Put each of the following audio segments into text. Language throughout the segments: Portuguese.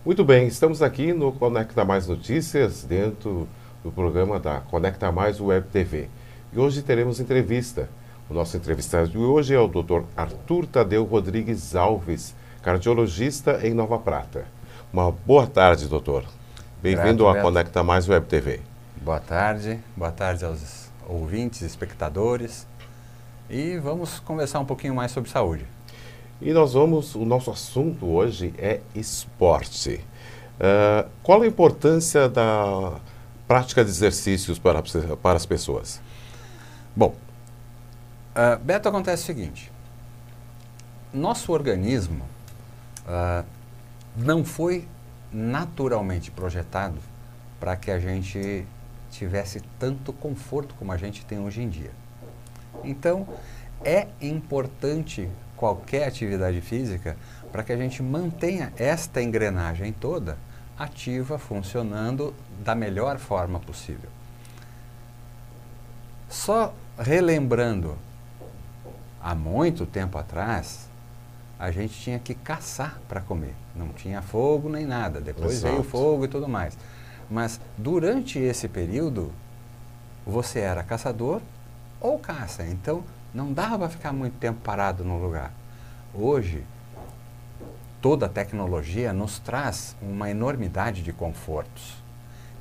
Muito bem, estamos aqui no Conecta Mais Notícias, dentro do programa da Conecta Mais Web TV. E hoje teremos entrevista. O nosso entrevistado de hoje é o Dr. Arthur Tadeu Rodrigues Alves, cardiologista em Nova Prata. Uma boa tarde, doutor. Bem-vindo à Conecta Mais Web TV. Boa tarde aos ouvintes, espectadores. E vamos conversar um pouquinho mais sobre saúde. E o nosso assunto hoje é esporte. Qual a importância da prática de exercícios para as pessoas? Bom, Beto, acontece o seguinte. Nosso organismo não foi naturalmente projetado para que a gente tivesse tanto conforto como a gente tem hoje em dia. Então, é importante qualquer atividade física para que a gente mantenha esta engrenagem toda ativa, funcionando da melhor forma possível. Só relembrando, há muito tempo atrás, a gente tinha que caçar para comer. Não tinha fogo nem nada, depois veio o fogo e tudo mais. Mas durante esse período, você era caçador ou caça, então não dava para ficar muito tempo parado no lugar. Hoje, toda a tecnologia nos traz uma enormidade de confortos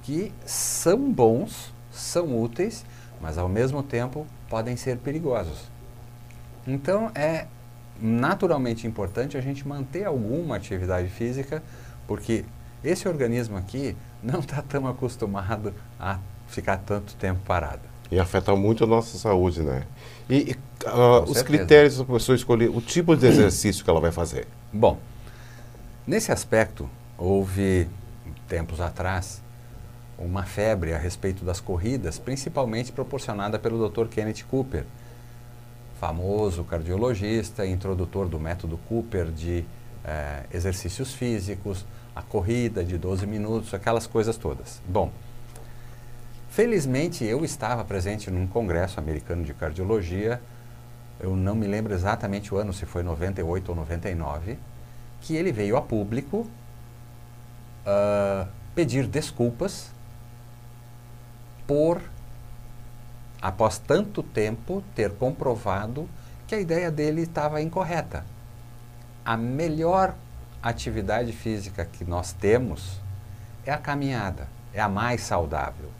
que são bons, são úteis, mas ao mesmo tempo podem ser perigosos. Então é naturalmente importante a gente manter alguma atividade física, porque esse organismo aqui não está tão acostumado a ficar tanto tempo parado. E afeta muito a nossa saúde, né? E os critérios da pessoa escolher o tipo de exercício que ela vai fazer? Bom, nesse aspecto, houve, tempos atrás, uma febre a respeito das corridas, principalmente proporcionada pelo Dr. Kenneth Cooper, famoso cardiologista, introdutor do método Cooper de exercícios físicos, a corrida de 12 minutos, aquelas coisas todas. Bom, felizmente eu estava presente num congresso americano de cardiologia, eu não me lembro exatamente o ano, se foi 98 ou 99, que ele veio a público pedir desculpas por, após tanto tempo, ter comprovado que a ideia dele estava incorreta. A melhor atividade física que nós temos é a caminhada, é a mais saudável.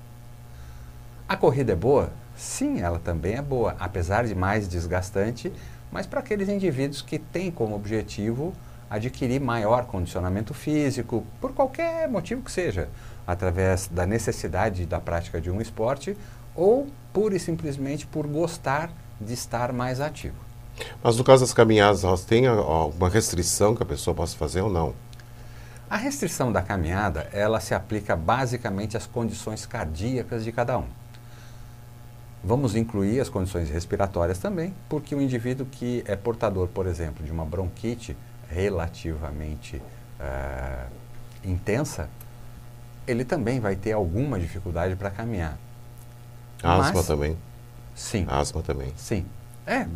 A corrida é boa? Sim, ela também é boa, apesar de mais desgastante, mas para aqueles indivíduos que têm como objetivo adquirir maior condicionamento físico, por qualquer motivo que seja, através da necessidade da prática de um esporte ou pura e simplesmente por gostar de estar mais ativo. Mas no caso das caminhadas, elas têm alguma restrição que a pessoa possa fazer ou não? A restrição da caminhada, ela se aplica basicamente às condições cardíacas de cada um. Vamos incluir as condições respiratórias também, porque o indivíduo que é portador, por exemplo, de uma bronquite relativamente intensa, ele também vai ter alguma dificuldade para caminhar. Asma também? Sim. Asma também? Sim.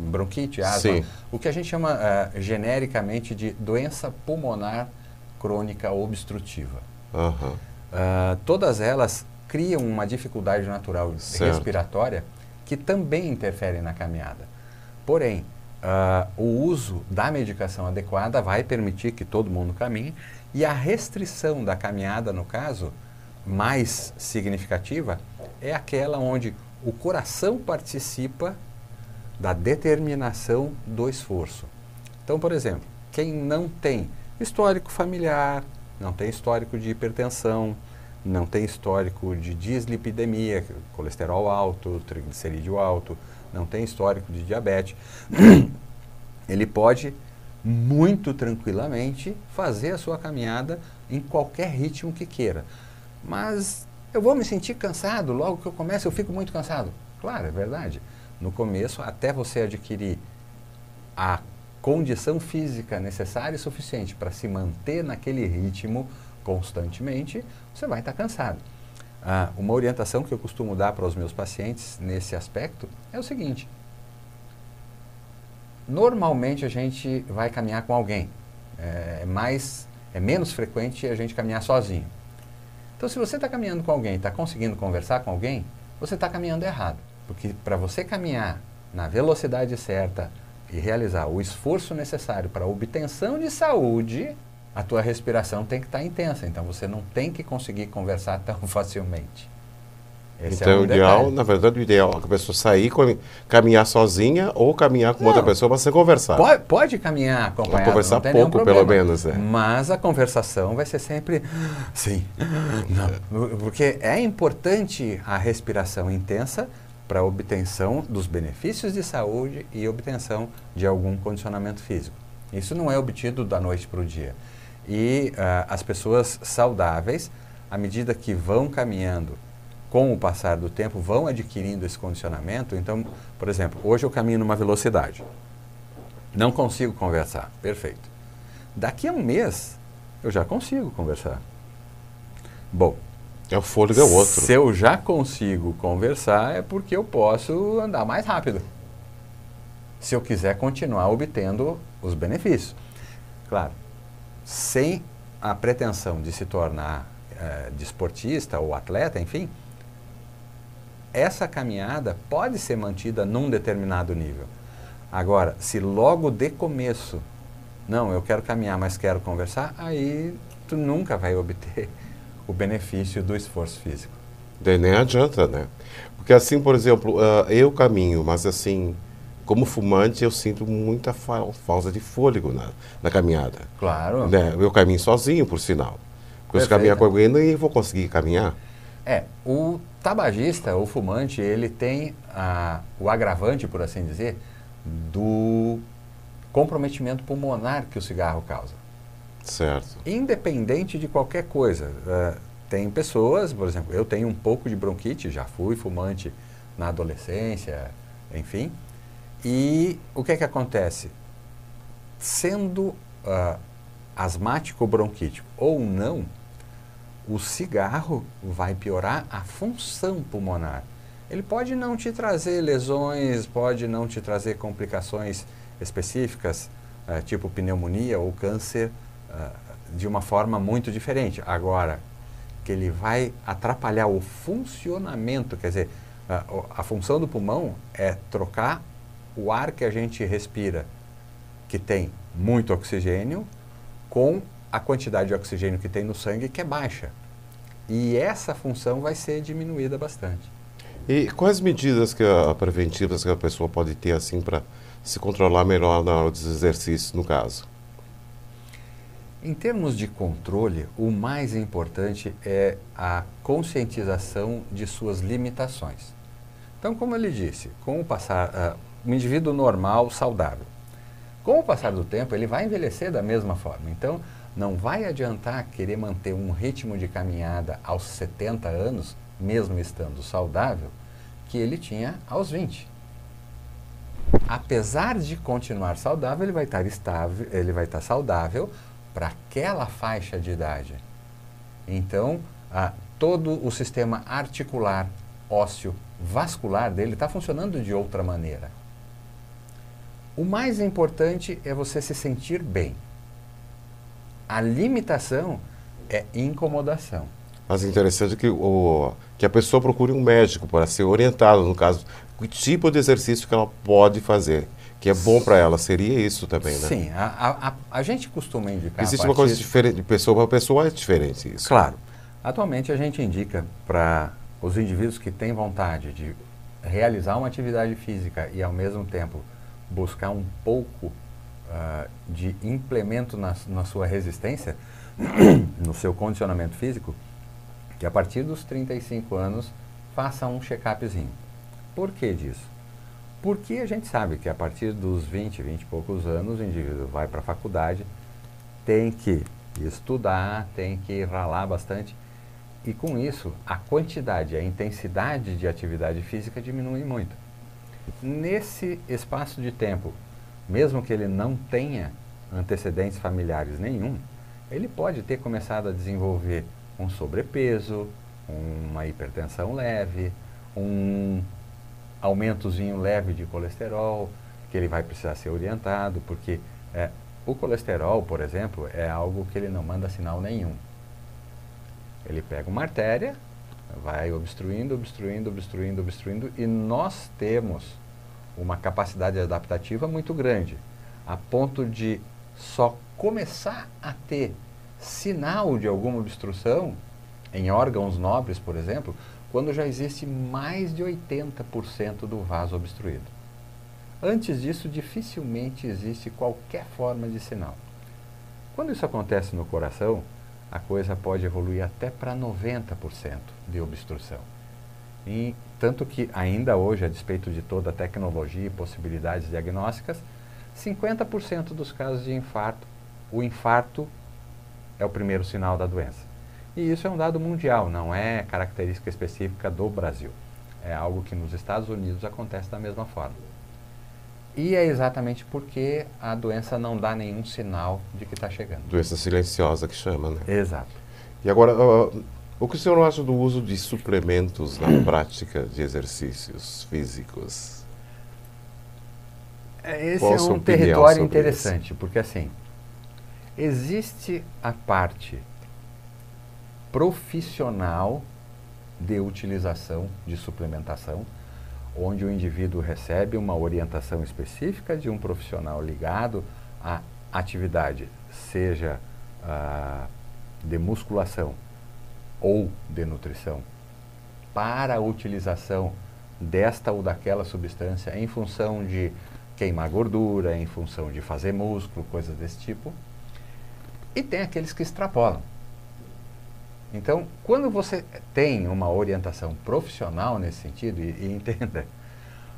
Bronquite, asma. Sim. O que a gente chama genericamente de doença pulmonar crônica obstrutiva. Uhum. Todas elas criam uma dificuldade natural respiratória que também interfere na caminhada. Porém, o uso da medicação adequada vai permitir que todo mundo caminhe e a restrição da caminhada, no caso, mais significativa, é aquela onde o coração participa da determinação do esforço. Então, por exemplo, quem não tem histórico familiar, não tem histórico de hipertensão, não tem histórico de dislipidemia, colesterol alto, triglicerídeo alto, não tem histórico de diabetes, ele pode muito tranquilamente fazer a sua caminhada em qualquer ritmo que queira. Mas eu vou me sentir cansado, logo que eu começo eu fico muito cansado. Claro, é verdade. No começo, até você adquirir a condição física necessária e suficiente para se manter naquele ritmo constantemente, você vai estar cansado. Uma orientação que eu costumo dar para os meus pacientes nesse aspecto é o seguinte: normalmente a gente vai caminhar com alguém, é mais é menos frequente a gente caminhar sozinho. Então, se você está caminhando com alguém, está conseguindo conversar com alguém, você está caminhando errado. Porque para você caminhar na velocidade certa e realizar o esforço necessário para a obtenção de saúde, a tua respiração tem que estar intensa. Então, você não tem que conseguir conversar tão facilmente. Esse então, é um detalhe. na verdade, o ideal é que a pessoa sair, caminhar sozinha ou caminhar com outra pessoa para você conversar. Pode caminhar acompanhado, conversar não tem pouco, nenhum problema. pelo menos. Mas a conversação vai ser sempre sim, não. Porque é importante a respiração intensa para a obtenção dos benefícios de saúde e obtenção de algum condicionamento físico. Isso não é obtido da noite para o dia. E as pessoas saudáveis, à medida que vão caminhando, com o passar do tempo, vão adquirindo esse condicionamento. Então, por exemplo, hoje eu caminho numa velocidade. Não consigo conversar. Perfeito. Daqui a um mês, eu já consigo conversar. Bom, o fôlego é outro. Se eu já consigo conversar, é porque eu posso andar mais rápido. Se eu quiser continuar obtendo os benefícios. Claro, sem a pretensão de se tornar desportista ou atleta, enfim, essa caminhada pode ser mantida num determinado nível. Agora, se logo de começo, não, eu quero caminhar, mas quero conversar, aí tu nunca vai obter o benefício do esforço físico. Daí nem adianta, né? Porque assim, por exemplo, eu caminho, mas assim, como fumante, eu sinto muita falta de fôlego na caminhada. Claro. Né? Eu caminho sozinho, por sinal. Porque se caminhar com alguém, nem vou conseguir caminhar. O tabagista, o fumante, ele tem o agravante, por assim dizer, do comprometimento pulmonar que o cigarro causa. Certo. Independente de qualquer coisa. Tem pessoas, por exemplo, eu tenho um pouco de bronquite, já fui fumante na adolescência, enfim. E o que é que acontece? Sendo asmático bronquítico ou não, o cigarro vai piorar a função pulmonar. Ele pode não te trazer lesões, pode não te trazer complicações específicas, tipo pneumonia ou câncer, de uma forma muito diferente. Agora, que ele vai atrapalhar o funcionamento, quer dizer, a função do pulmão é trocar o ar que a gente respira, que tem muito oxigênio, com a quantidade de oxigênio que tem no sangue, que é baixa. E essa função vai ser diminuída bastante. E quais medidas preventivas que a pessoa pode ter assim para se controlar melhor na hora dos exercícios, no caso? Em termos de controle, o mais importante é a conscientização de suas limitações. Então, como ele disse, com o passar, um indivíduo normal, saudável, com o passar do tempo, ele vai envelhecer da mesma forma. Então, não vai adiantar querer manter um ritmo de caminhada aos 70 anos, mesmo estando saudável, que ele tinha aos 20. Apesar de continuar saudável, ele vai estar estável, ele vai estar saudável para aquela faixa de idade. Então, todo o sistema articular, ósseo, vascular dele está funcionando de outra maneira. O mais importante é você se sentir bem. A limitação é incomodação. Mas interessante que a pessoa procure um médico para ser orientada, no caso, que tipo de exercício que ela pode fazer, que é bom para ela. Seria isso também, né? Sim, a gente costuma indicar... Existe uma coisa diferente, de pessoa para pessoa é diferente isso. Claro. Atualmente a gente indica para os indivíduos que têm vontade de realizar uma atividade física e ao mesmo tempo buscar um pouco de implemento na sua resistência, no seu condicionamento físico, que a partir dos 35 anos faça um check-upzinho. Por que disso? Porque a gente sabe que a partir dos 20 e poucos anos o indivíduo vai para a faculdade, tem que estudar, tem que ralar bastante, e com isso a quantidade, a intensidade de atividade física diminui muito. Nesse espaço de tempo, mesmo que ele não tenha antecedentes familiares nenhum, ele pode ter começado a desenvolver um sobrepeso, uma hipertensão leve, um aumentozinho leve de colesterol, que ele vai precisar ser orientado, porque O colesterol, por exemplo, é algo que ele não manda sinal nenhum. Ele pega uma artéria, vai obstruindo, obstruindo, obstruindo, obstruindo, e nós temos uma capacidade adaptativa muito grande, a ponto de só começar a ter sinal de alguma obstrução em órgãos nobres, por exemplo, quando já existe mais de 80% do vaso obstruído. Antes disso, dificilmente existe qualquer forma de sinal. Quando isso acontece no coração, a coisa pode evoluir até para 90% de obstrução. E tanto que ainda hoje, a despeito de toda a tecnologia e possibilidades diagnósticas, 50% dos casos de infarto, o infarto é o primeiro sinal da doença. E isso é um dado mundial, não é característica específica do Brasil. É algo que nos Estados Unidos acontece da mesma forma. E é exatamente porque a doença não dá nenhum sinal de que está chegando. Doença silenciosa que chama, né? Exato. E agora, o que o senhor acha do uso de suplementos na prática de exercícios físicos? Esse Qual a é sua um opinião território sobre interessante, porque assim, existe a parte profissional de utilização de suplementação, onde o indivíduo recebe uma orientação específica de um profissional ligado à atividade, seja de musculação ou de nutrição, para a utilização desta ou daquela substância em função de queimar gordura, em função de fazer músculo, coisas desse tipo. E tem aqueles que extrapolam. Então, quando você tem uma orientação profissional nesse sentido, e entenda,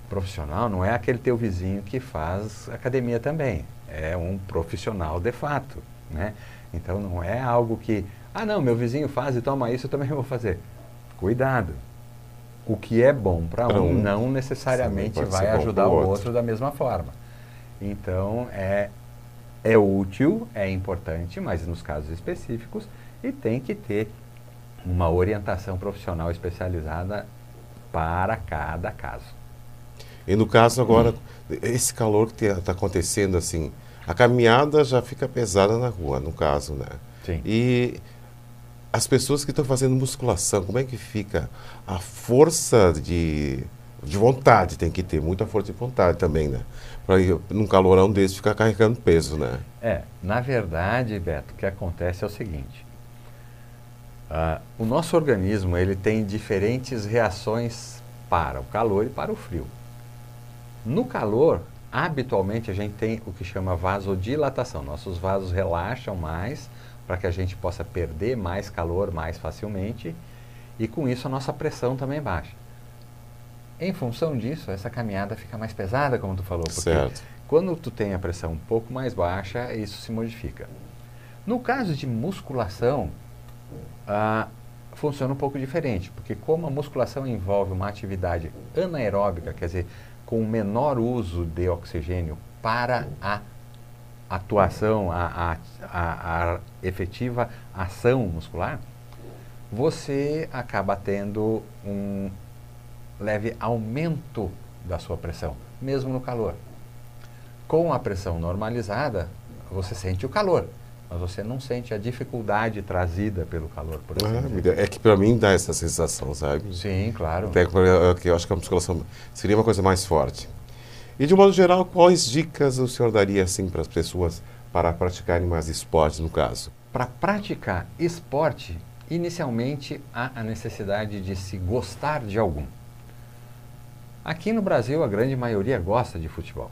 profissional não é aquele teu vizinho que faz academia também, é um profissional de fato, né? Então não é algo que, não, meu vizinho faz e toma isso, eu também vou fazer. Cuidado, o que é bom para um não necessariamente vai ajudar o outro da mesma forma. Então é útil, é importante, mas nos casos específicos, e tem que ter uma orientação profissional especializada para cada caso. E no caso agora, esse calor que está acontecendo, assim, a caminhada já fica pesada na rua, no caso, né? Sim. E as pessoas que estão fazendo musculação, como é que fica? A força de vontade tem que ter, muita força de vontade também, né? Para num calorão desse ficar carregando peso, né? Na verdade, Beto, o que acontece é o seguinte. O nosso organismo ele tem diferentes reações para o calor e para o frio. No calor, habitualmente a gente tem o que chama vasodilatação. Nossos vasos relaxam mais para que a gente possa perder mais calor mais facilmente e com isso a nossa pressão também baixa. Em função disso, essa caminhada fica mais pesada, como tu falou, porque certo. Quando tu tem a pressão um pouco mais baixa, isso se modifica. No caso de musculação, funciona um pouco diferente, porque como a musculação envolve uma atividade anaeróbica, quer dizer, com menor uso de oxigênio para a atuação, a efetiva ação muscular, você acaba tendo um leve aumento da sua pressão, mesmo no calor. Com a pressão normalizada, você sente o calor, mas você não sente a dificuldade trazida pelo calor, por exemplo. É que para mim dá essa sensação, sabe? Sim, claro. Até que eu acho que a musculação seria uma coisa mais forte. E de um modo geral, quais dicas o senhor daria assim para as pessoas para praticarem mais esporte, no caso? Para praticar esporte, inicialmente há a necessidade de se gostar de algum. Aqui no Brasil, a grande maioria gosta de futebol.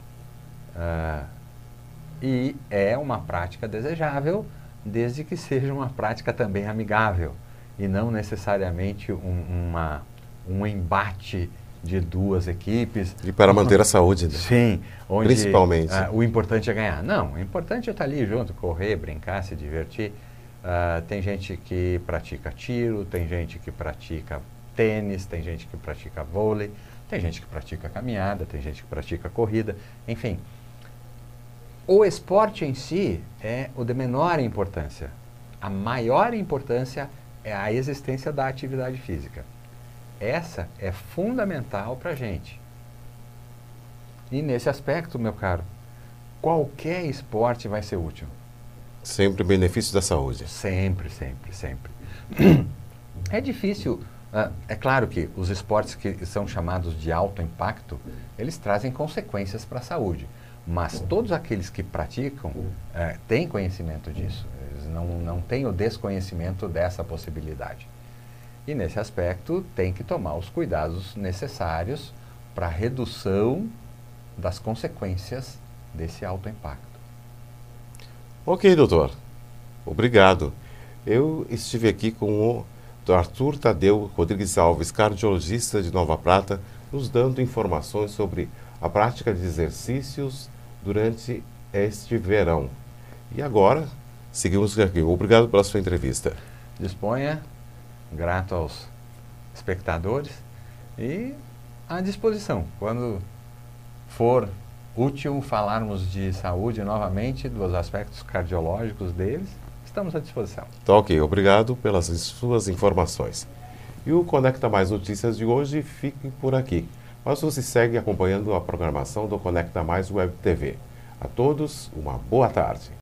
E é uma prática desejável, desde que seja uma prática também amigável e não necessariamente um embate de duas equipes. E para manter a saúde, né? Sim, onde principalmente. O importante é ganhar. Não, o importante é estar ali junto, correr, brincar, se divertir. Tem gente que pratica tiro, tem gente que pratica tênis, tem gente que pratica vôlei, tem gente que pratica caminhada, tem gente que pratica corrida, enfim. O esporte em si é o de menor importância. A maior importância é a existência da atividade física. Essa é fundamental para a gente. E nesse aspecto, meu caro, qualquer esporte vai ser útil. Sempre em benefício da saúde. Sempre, sempre, sempre. É difícil. É claro que os esportes que são chamados de alto impacto, eles trazem consequências para a saúde. Mas todos aqueles que praticam têm conhecimento disso. Eles não têm o desconhecimento dessa possibilidade. E nesse aspecto tem que tomar os cuidados necessários para a redução das consequências desse alto impacto. Ok, doutor. Obrigado. Eu estive aqui com o Dr. Arthur Tadeu Rodrigues Alves, cardiologista de Nova Prata, nos dando informações sobre a prática de exercícios durante este verão. E agora, seguimos aqui. Obrigado pela sua entrevista. Disponha, grato aos espectadores e à disposição. Quando for útil falarmos de saúde novamente, dos aspectos cardiológicos deles, estamos à disposição. Tá ok, obrigado pelas suas informações. E o Conecta Mais Notícias de hoje fica por aqui. Mas você segue acompanhando a programação do Conecta Mais Web TV. A todos, uma boa tarde.